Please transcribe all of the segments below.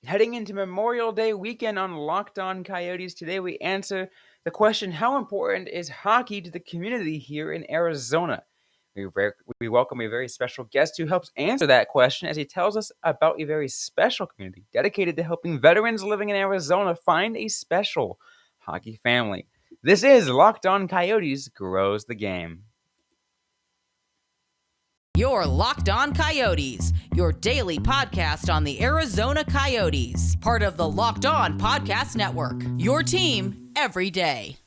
Heading into Memorial Day weekend on Locked On Coyotes, today we answer the question, how important is hockey to the community here in Arizona? We welcome a very special guest who helps answer that question as he tells us about a very special community dedicated to helping veterans living in Arizona find a special hockey family. This is Locked On Coyotes Grows the Game. You're Locked On Coyotes, your daily podcast on the Arizona Coyotes, part of the Locked On Podcast Network, your team every day.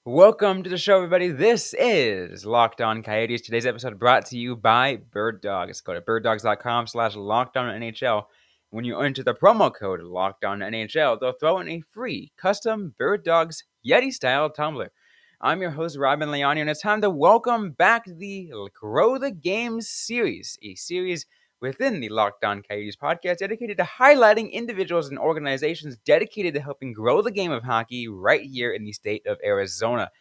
Welcome to the show, everybody. This is Locked On Coyotes. Today's episode brought to you by Bird Dogs. Go to birddogs.com/LockedOnNHL. When you enter the promo code LockedOnNHL, they'll throw in a free custom Bird Dogs Yeti-style tumbler. I'm your host, Robyn Leone, and it's time to welcome back the Grow the Game series, a series within the Locked On Coyotes podcast dedicated to highlighting individuals and organizations dedicated to helping grow the game of hockey right here in the state of Arizona.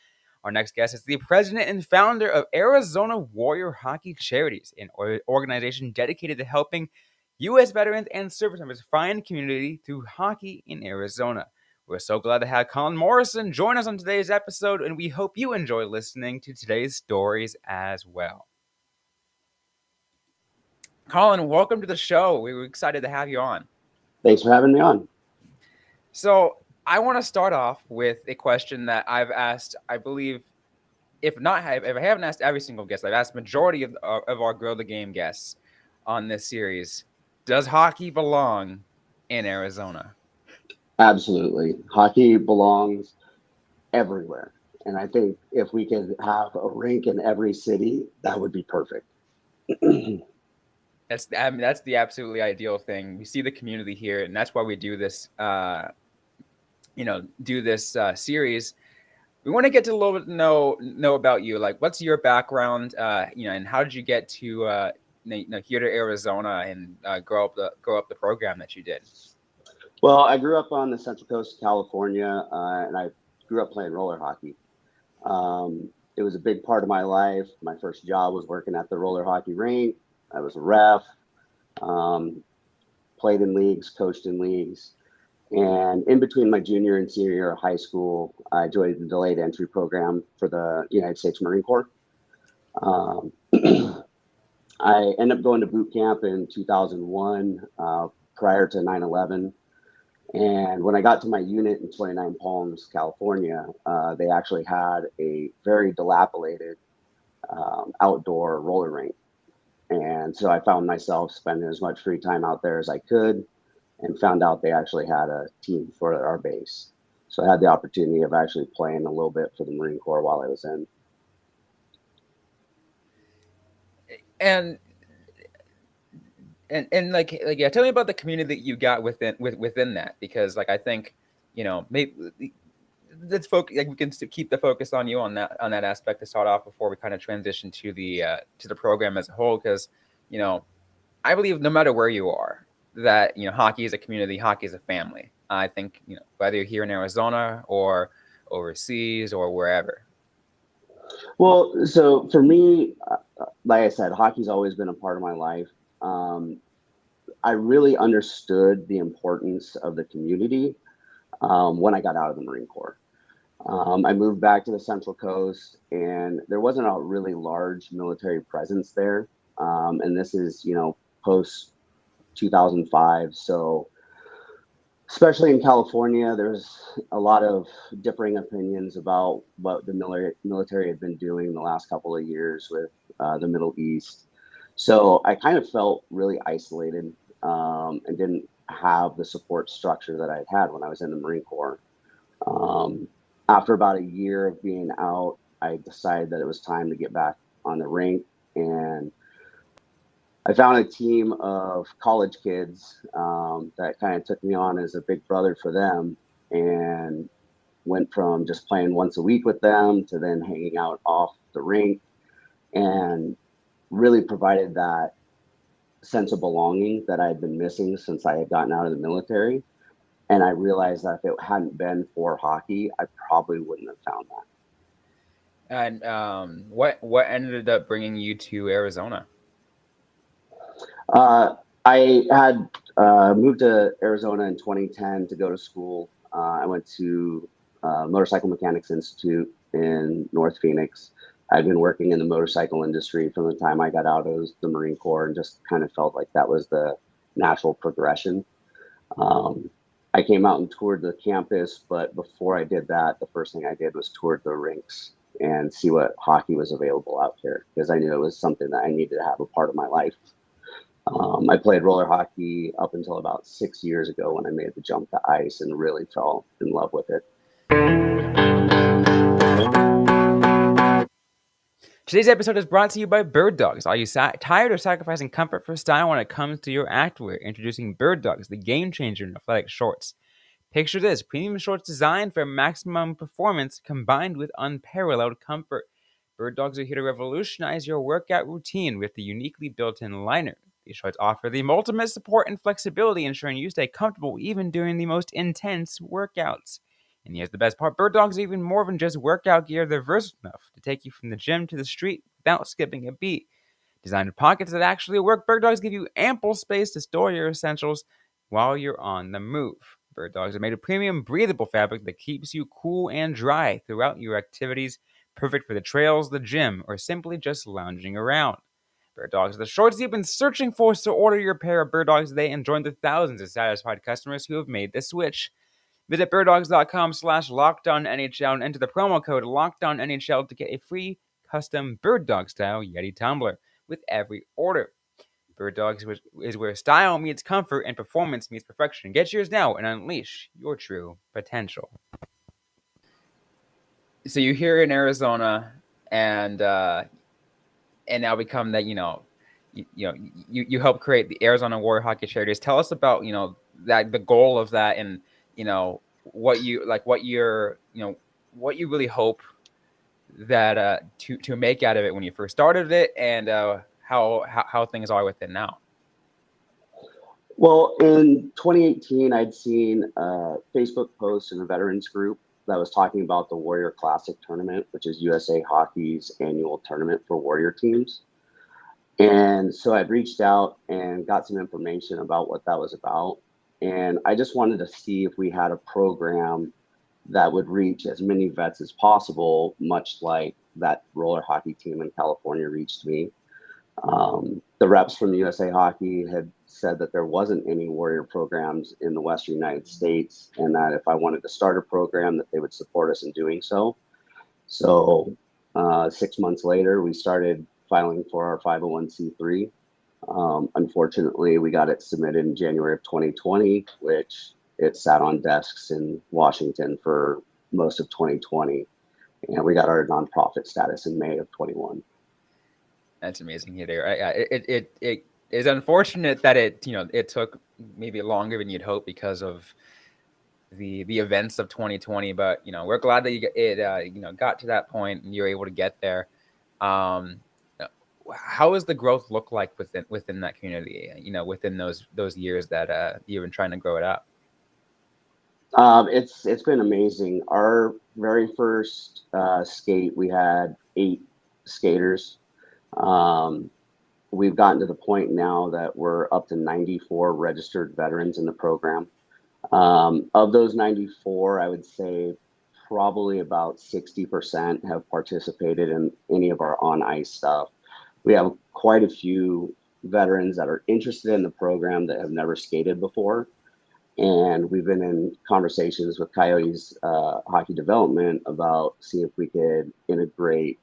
Our next guest is the president and founder of Arizona Warrior Hockey Charities, an organization dedicated to helping U.S. veterans and service members find community through hockey in Arizona. We're so glad to have Colin Morrison join us on today's episode, and we hope you enjoy listening to today's stories as well. Colin, welcome to the show. We were excited to have you on. Thanks for having me on. So I want to start off with a question that I've asked, I believe, if I haven't asked every single guest, I've asked majority of our Grow the Game guests on this series. Does hockey belong in Arizona? Absolutely. Hockey belongs everywhere. And I think if we could have a rink in every city, that would be perfect. That's the absolutely ideal thing. We see the community here, and that's why we do this, series. We want to get to a little bit know about you. Like, what's your background, and how did you get to, here to Arizona and grow up the program that you did? Well, I grew up on the Central Coast of California, and I grew up playing roller hockey. It was a big part of my life. My first job was working at the roller hockey rink. I was a ref, played in leagues, coached in leagues. And in between my junior and senior year of high school, I joined the delayed entry program for the United States Marine Corps. I ended up going to boot camp in 2001, prior to 9/11. And when I got to my unit in 29 Palms, California, they actually had a very dilapidated outdoor roller rink. And so I found myself spending as much free time out there as I could, and found out they actually had a team for our base. So I had the opportunity of actually playing a little bit for the Marine Corps while I was in. And yeah, tell me about the community that you got within that, because I think, maybe let's focus. We can keep the focus on you on that aspect to start off before we kind of transition to the program as a whole, because I believe no matter where you are, that hockey is a community, hockey is a family. I think whether you're here in Arizona or overseas or wherever. Well, so for me, like I said, hockey's always been a part of my life. I really understood the importance of the community when I got out of the Marine Corps. I moved back to the Central Coast, and there wasn't a really large military presence there. And this is, post 2005. So especially in California, there's a lot of differing opinions about what the military had been doing the last couple of years with the Middle East. So I kind of felt really isolated, and didn't have the support structure that I'd had when I was in the Marine Corps. After about a year of being out, I decided that it was time to get back on the rink, and I found a team of college kids that kind of took me on as a big brother for them, and went from just playing once a week with them to then hanging out off the rink. And really provided that sense of belonging that I had been missing since I had gotten out of the military. And I realized that if it hadn't been for hockey, I probably wouldn't have found that. And what ended up bringing you to Arizona? I had moved to Arizona in 2010 to go to school. I went to Motorcycle Mechanics Institute in North Phoenix. I'd been working in the motorcycle industry from the time I got out of the Marine Corps and just kind of felt like that was the natural progression. Um, I came out and toured the campus, but before I did that, the first thing I did was tour the rinks and see what hockey was available out here because I knew it was something that I needed to have a part of my life. I played roller hockey up until about 6 years ago when I made the jump to ice and really fell in love with it. Today's episode is brought to you by Bird Dogs. Are you tired of sacrificing comfort for style when it comes to your activewear? Introducing Bird Dogs, the game changer in athletic shorts. Picture this: premium shorts designed for maximum performance combined with unparalleled comfort. Bird Dogs are here to revolutionize your workout routine with the uniquely built-in liner. These shorts offer the ultimate support and flexibility, ensuring you stay comfortable even during the most intense workouts. And here's the best part: Bird Dogs are even more than just workout gear. They're versatile enough to take you from the gym to the street without skipping a beat. Designed with pockets that actually work, Bird Dogs give you ample space to store your essentials while you're on the move. Bird Dogs are made of premium, breathable fabric that keeps you cool and dry throughout your activities, perfect for the trails, the gym, or simply just lounging around. Bird Dogs are the shorts you've been searching for, so order your pair of Bird Dogs today and join the thousands of satisfied customers who have made the switch. Visit birddogs.com/LockedOnNHL and enter the promo code LockedOnNHL to get a free custom Bird Dog style Yeti tumbler with every order. Bird Dogs is where style meets comfort and performance meets perfection. Get yours now and unleash your true potential. So you're here in Arizona, and now become that you help create the Arizona Warrior Hockey Charities. Tell us about that the goal of that, and what you like, what you're what you really hope that to make out of it when you first started it, and how things are with it now. Well, in 2018, I'd seen a Facebook post in a veterans group that was talking about the Warrior Classic tournament, which is USA Hockey's annual tournament for Warrior teams. And so I'd reached out and got some information about what that was about. And I just wanted to see if we had a program that would reach as many vets as possible, much like that roller hockey team in California reached me. The reps from USA Hockey had said that there wasn't any Warrior programs in the Western United States, and that if I wanted to start a program, that they would support us in doing so. So 6 months later, we started filing for our 501c3. Unfortunately, we got it submitted in January of 2020, which it sat on desks in Washington for most of 2020. And we got our nonprofit status in May of 21. That's amazing. It is unfortunate that it took maybe longer than you'd hope because of the events of 2020. But we're glad that it got to that point and you're able to get there. How does the growth look like within that community? Within those years that you've been trying to grow it up. It's been amazing. Our very first skate, we had 8 skaters. We've gotten to the point now that we're up to 94 registered veterans in the program. Of those 94, I would say probably about 60% have participated in any of our on ice stuff. We have quite a few veterans that are interested in the program that have never skated before. And we've been in conversations with Coyotes Hockey Development about seeing if we could integrate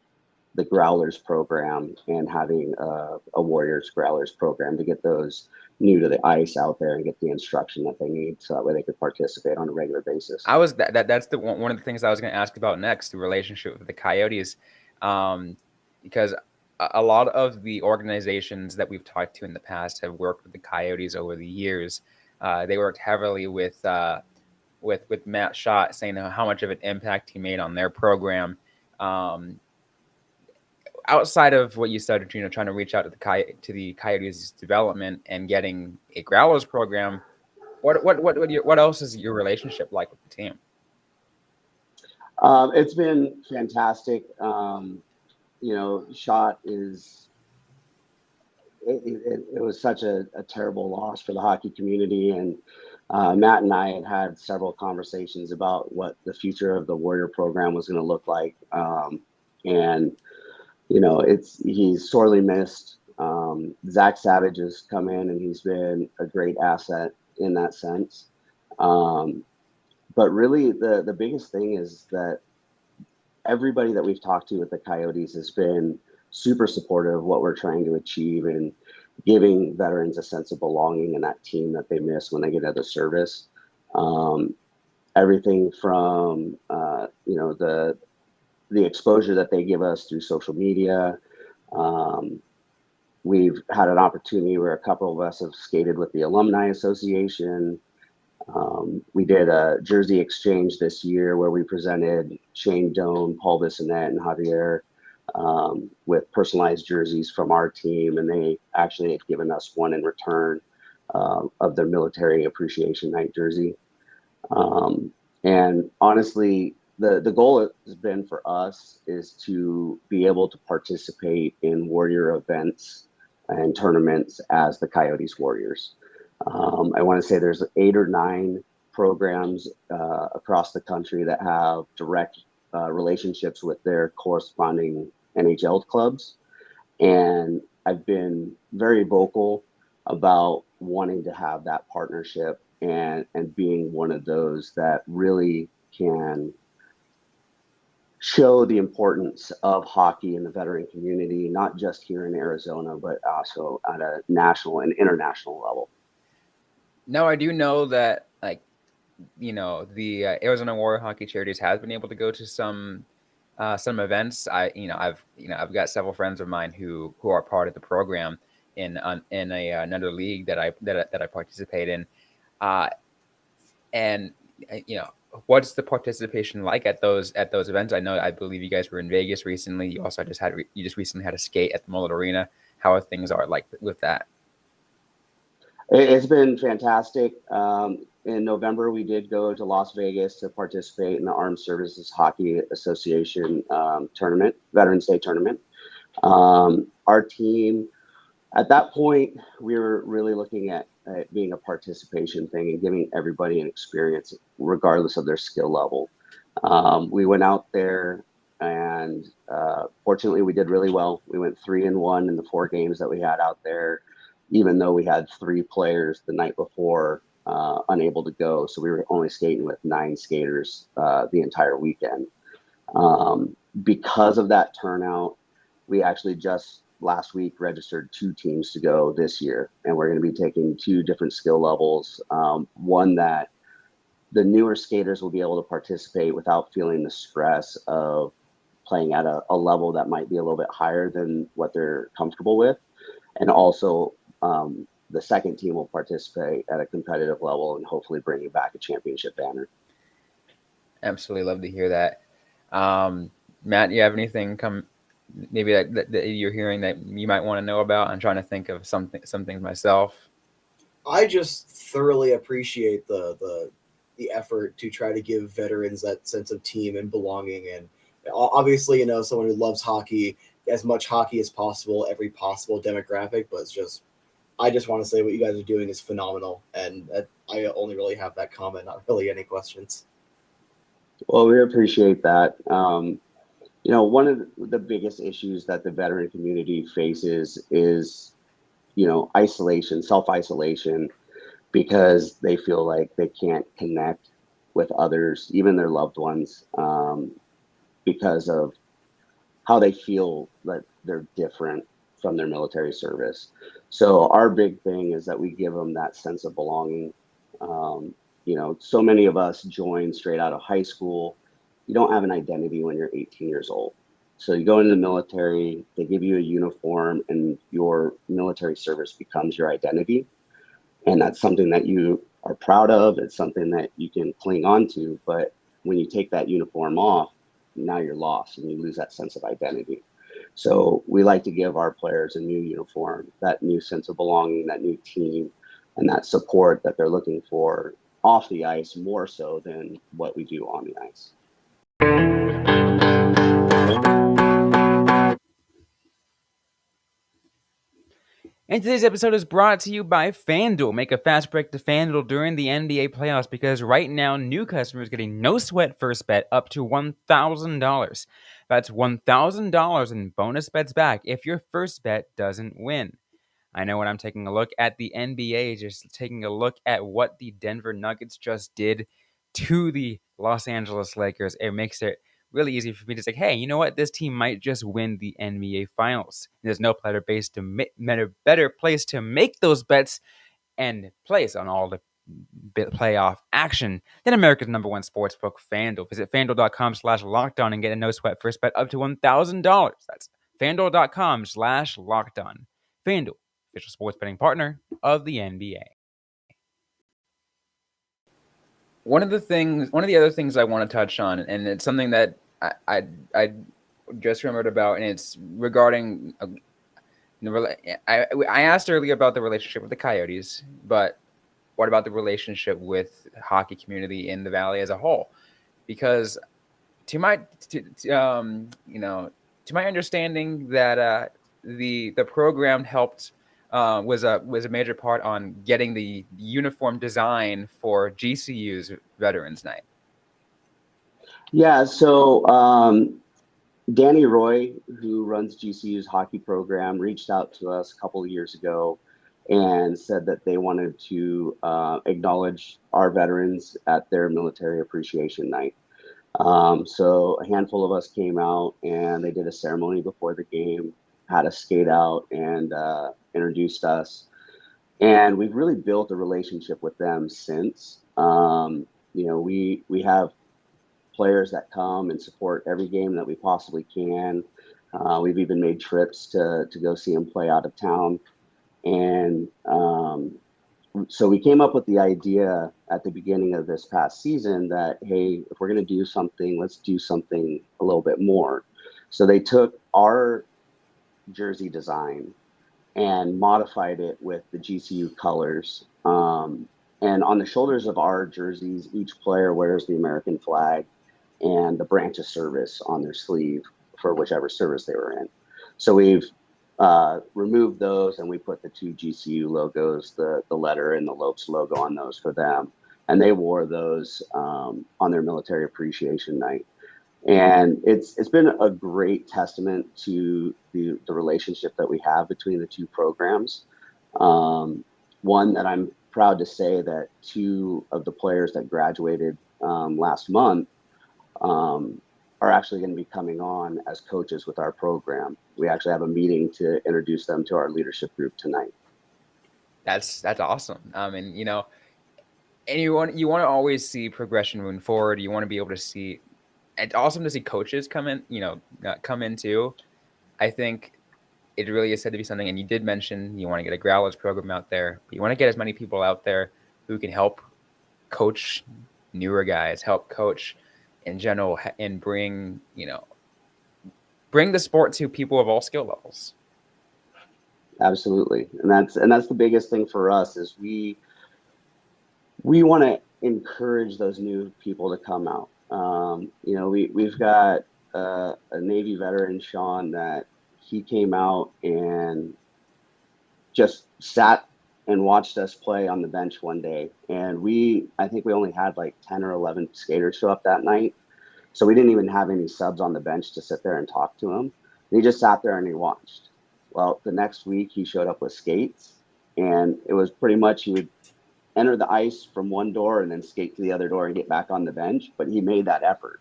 the Growlers program and having a Warriors Growlers program to get those new to the ice out there and get the instruction that they need, so that way they could participate on a regular basis. That's the one of the things I was going to ask about next, the relationship with the Coyotes, because a lot of the organizations that we've talked to in the past have worked with the Coyotes over the years. They worked heavily with Matt Schott, saying how much of an impact he made on their program. outside of what you said, trying to reach out to the Coyotes development and getting a Growlers program, what else is your relationship like with the team? It's been fantastic. Shot is it was such a terrible loss for the hockey community, and Matt and I had several conversations about what the future of the Warrior program was going to look like, and he's sorely missed. Zach Savage has come in and he's been a great asset in that sense. But really, the biggest thing is that everybody that we've talked to at the Coyotes has been super supportive of what we're trying to achieve and giving veterans a sense of belonging in that team that they miss when they get out of service. Everything from the exposure that they give us through social media. We've had an opportunity where a couple of us have skated with the Alumni Association. We did a jersey exchange this year where we presented Shane Doan, Paul Bissonnette, and Javier with personalized jerseys from our team, and they actually have given us one in return of their Military Appreciation Night jersey. And honestly, the goal has been for us is to be able to participate in Warrior events and tournaments as the Coyotes Warriors. I want to say there's 8 or 9 programs across the country that have direct relationships with their corresponding NHL clubs. And I've been very vocal about wanting to have that partnership and being one of those that really can show the importance of hockey in the veteran community, not just here in Arizona, but also at a national and international level. No, I do know that, the Arizona Warrior Hockey Charities has been able to go to some events. I've got several friends of mine who are part of the program in another league that I participate in, and what's the participation like at those events? I believe you guys were in Vegas recently. You also just recently had a skate at the Mullet Arena. How are things like with that? It's been fantastic. In November, we did go to Las Vegas to participate in the Armed Services Hockey Association tournament, Veterans Day tournament. Our team, at that point, we were really looking at being a participation thing and giving everybody an experience regardless of their skill level. We went out there and fortunately we did really well. We went 3-1 in the 4 games that we had out there, even though we had 3 players the night before unable to go. So we were only skating with 9 skaters the entire weekend. Because of that turnout, we actually just last week registered 2 teams to go this year, and we're going to be taking 2 different skill levels. One that the newer skaters will be able to participate without feeling the stress of playing at a level that might be a little bit higher than what they're comfortable with. And also the second team will participate at a competitive level and hopefully bringing back a championship banner. Absolutely love to hear that. Matt, you have anything maybe that you're hearing that you might want to know about? I'm trying to think of some things myself. I just thoroughly appreciate the effort to try to give veterans that sense of team and belonging. And obviously, someone who loves hockey, as much hockey as possible, every possible demographic, but I just want to say what you guys are doing is phenomenal. And I only really have that comment, not really any questions. Well, we appreciate that. One of the biggest issues that the veteran community faces is, isolation, self-isolation, because they feel like they can't connect with others, even their loved ones, because of how they feel that they're different from their military service. So our big thing is that we give them that sense of belonging. So many of us join straight out of high school. You don't have an identity when you're 18 years old. So you go into the military, they give you a uniform, and your military service becomes your identity. And that's something that you are proud of. It's something that you can cling on to. But when you take that uniform off, now you're lost and you lose that sense of identity. So we like to give our players a new uniform, that new sense of belonging, that new team, and that support that they're looking for off the ice more so than what we do on the ice. And today's episode is brought to you by FanDuel. Make a fast break to FanDuel during the NBA playoffs because right now, new customers get a no-sweat first bet up to $1,000. That's $1,000 in bonus bets back if your first bet doesn't win. I know when I'm taking a look at the NBA, just taking a look at what the Denver Nuggets just did to the Los Angeles Lakers, it makes it really easy for me to say, hey, you know what? This team might just win the NBA Finals. There's no better place to make those bets and place on all the playoff action than America's #1 sportsbook, FanDuel. Visit FanDuel.com/lockedon and get a no-sweat first bet up to $1,000. That's FanDuel.com/lockedon. FanDuel, official sports betting partner of the NBA. One of the other things I want to touch on, and it's something that I just remembered about, and it's regarding. I asked earlier about the relationship with the Coyotes, but what about the relationship with the hockey community in the Valley as a whole? Because to my understanding, that the program helped was a major part on getting the uniform design for GCU's Veterans Night. Yeah, so Danny Roy, who runs GCU's hockey program, reached out to us a couple of years ago and said that they wanted to acknowledge our veterans at their military appreciation night. So a handful of us came out and they did a ceremony before the game, had us skate out and introduced us. And we've really built a relationship with them since. We have players that come and support every game that we possibly can. We've even made trips to go see them play out of town. And so we came up with the idea at the beginning of this past season that, hey, if we're going to do something, let's do something a little bit more. So they took our jersey design and modified it with the GCU colors. And on the shoulders of our jerseys, each player wears the American flag and the branch of service on their sleeve for whichever service they were in. So we've removed those and we put the two GCU logos, the letter and the Lopes logo on those for them. And they wore those on their military appreciation night. And it's been a great testament to the relationship that we have between the two programs. One that I'm proud to say that two of the players that graduated last month are actually going to be coming on as coaches with our program. We actually have a meeting to introduce them to our leadership group tonight. That's awesome. And you want to always see progression moving forward. You want to be able to see. It's awesome to see coaches come in too. I think it really is said to be something. And you did mention you want to get a Growlers program out there. But you want to get as many people out there who can help coach newer guys, help coach in general, and bring the sport to people of all skill levels. Absolutely, and that's the biggest thing for us is we want to encourage those new people to come out. We've got a Navy veteran, Sean, that he came out and just sat and watched us play on the bench one day. And I think we only had like 10 or 11 skaters show up that night. So we didn't even have any subs on the bench to sit there and talk to him. And he just sat there and he watched. Well, the next week he showed up with skates, and it was pretty much he would enter the ice from one door and then skate to the other door and get back on the bench. But he made that effort.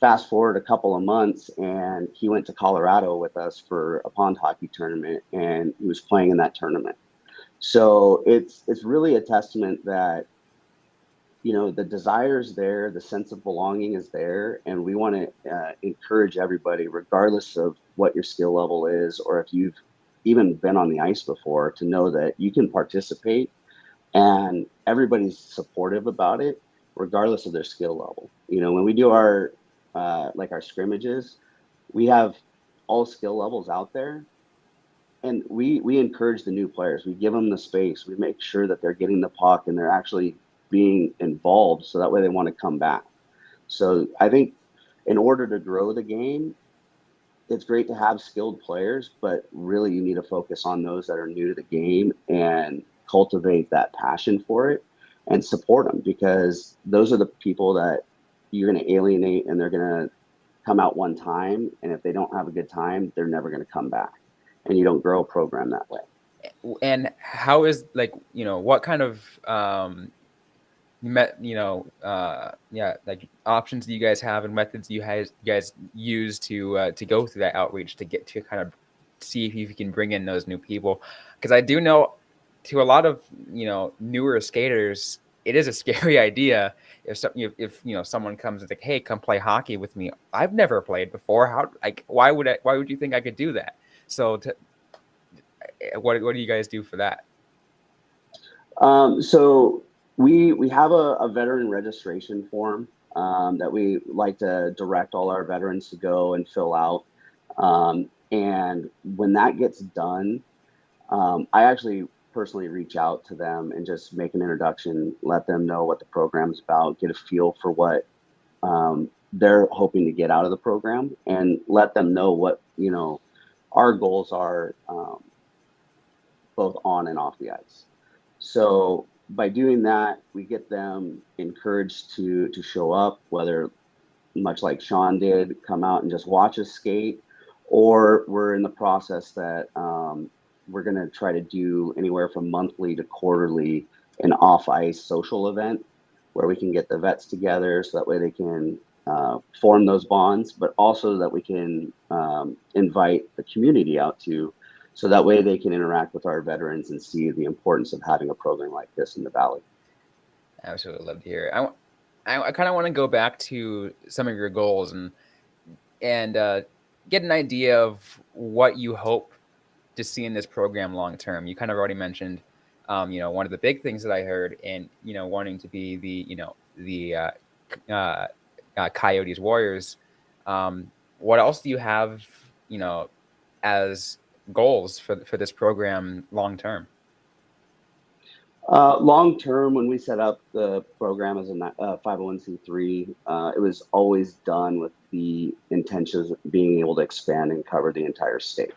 Fast forward a couple of months, and he went to Colorado with us for a pond hockey tournament, and he was playing in that tournament. So it's really a testament that, the desire's there, the sense of belonging is there, and we want to encourage everybody, regardless of what your skill level is, or if you've even been on the ice before, to know that you can participate, and everybody's supportive about it, regardless of their skill level. When we do our scrimmages, we have all skill levels out there. And we encourage the new players. We give them the space. We make sure that they're getting the puck and they're actually being involved, so that way they want to come back. So I think in order to grow the game, it's great to have skilled players, but really you need to focus on those that are new to the game and cultivate that passion for it and support them, because those are the people that you're going to alienate, and they're going to come out one time. And if they don't have a good time, they're never going to come back. And you don't grow a program that way. And how is, like, what kind of like options do you guys have and methods you guys use to go through that outreach to get to kind of see if you can bring in those new people? Because I do know, to a lot of newer skaters, it is a scary idea if someone comes and like, hey, come play hockey with me. I've never played before. Why would you think I could do that? So what do you guys do for that? So we have a veteran registration form that we like to direct all our veterans to go and fill out. And when that gets done, I actually personally reach out to them and just make an introduction, let them know what the program's about, get a feel for what they're hoping to get out of the program, and let them know what our goals are, both on and off the ice. So by doing that, we get them encouraged to show up, whether, much like Sean did, come out and just watch us skate, or we're in the process that we're going to try to do anywhere from monthly to quarterly an off-ice social event where we can get the vets together, so that way they can form those bonds, but also that we can invite the community out to, so that way they can interact with our veterans and see the importance of having a program like this in the Valley. Absolutely love to hear it. I kind of want to go back to some of your goals and get an idea of what you hope to see in this program long term. You kind of already mentioned, one of the big things that I heard in, wanting to be the Coyotes Warriors. What else do you have, as goals for this program long term? Long term, when we set up the program as a 501c3, it was always done with the intentions of being able to expand and cover the entire state.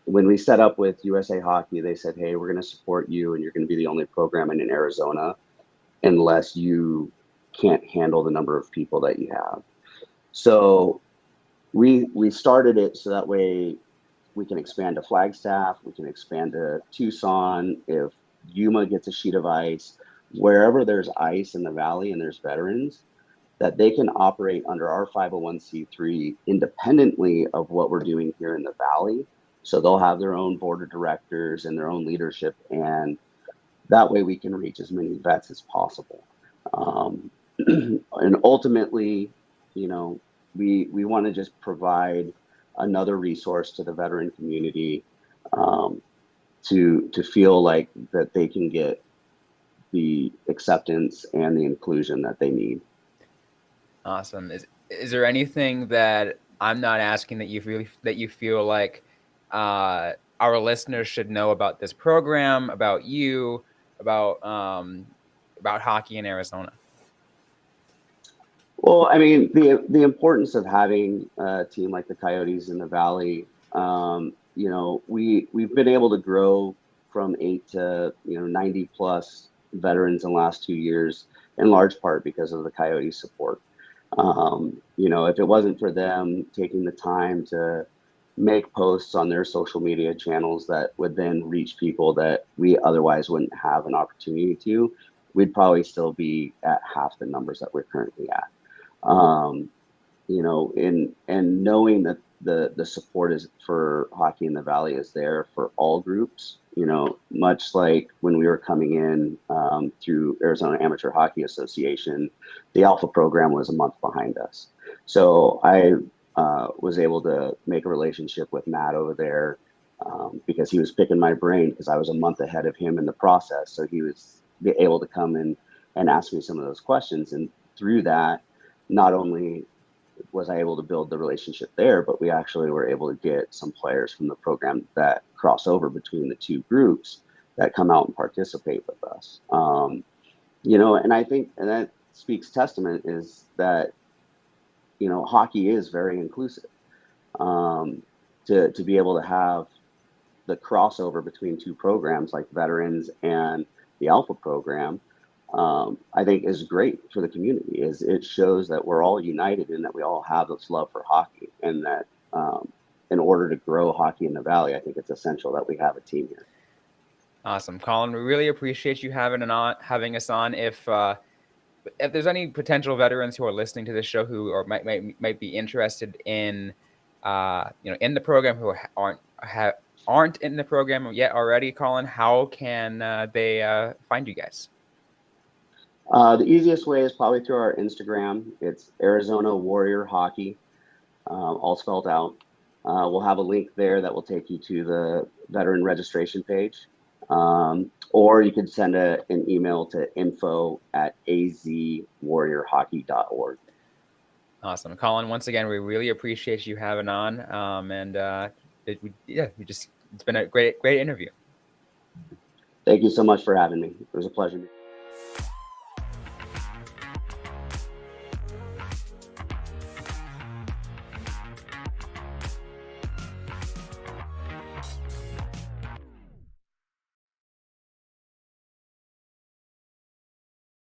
When we set up with USA Hockey, they said, hey, we're going to support you, and you're going to be the only program in Arizona unless you can't handle the number of people that you have. So we started it so that way we can expand to Flagstaff, we can expand to Tucson. If Yuma gets a sheet of ice, wherever there's ice in the Valley and there's veterans, that they can operate under our 501c3 independently of what we're doing here in the Valley. So they'll have their own board of directors and their own leadership, and that way we can reach as many vets as possible. And ultimately, we want to just provide another resource to the veteran community, to feel like that they can get the acceptance and the inclusion that they need. Awesome. Is there anything that I'm not asking that you feel like our listeners should know about this program, about you, about hockey in Arizona? Well, I mean, the importance of having a team like the Coyotes in the Valley, we've been able to grow from 8 to 90 plus veterans in the last 2 years, in large part because of the Coyotes support. If it wasn't for them taking the time to make posts on their social media channels that would then reach people that we otherwise wouldn't have an opportunity to, we'd probably still be at half the numbers that we're currently at. And knowing that the support is for hockey in the Valley is there for all groups, much like when we were coming in through Arizona Amateur Hockey Association, the Alpha program was a month behind us. So I was able to make a relationship with Matt over there because he was picking my brain because I was a month ahead of him in the process. So he was able to come in and ask me some of those questions. And through that, not only was I able to build the relationship there, but we actually were able to get some players from the program that cross over between the two groups that come out and participate with us. And I think, and that speaks testament is that, hockey is very inclusive. To be able to have the crossover between two programs like veterans and the Alpha program, I think is great for the community. Is it shows that we're all united and that we all have this love for hockey, and that in order to grow hockey in the Valley, I think it's essential that we have a team here. Awesome, Colin. We really appreciate you having us on. If there's any potential veterans who are listening to this show who or might be interested in in the program who aren't in the program yet already, Colin, how can they find you guys? The easiest way is probably through our Instagram. It's Arizona Warrior Hockey, all spelled out. We'll have a link there that will take you to the veteran registration page. Or you could send an email to info@azwarriorhockey.org. Awesome. Colin, once again, we really appreciate you having on. It's been a great interview. Thank you so much for having me. It was a pleasure.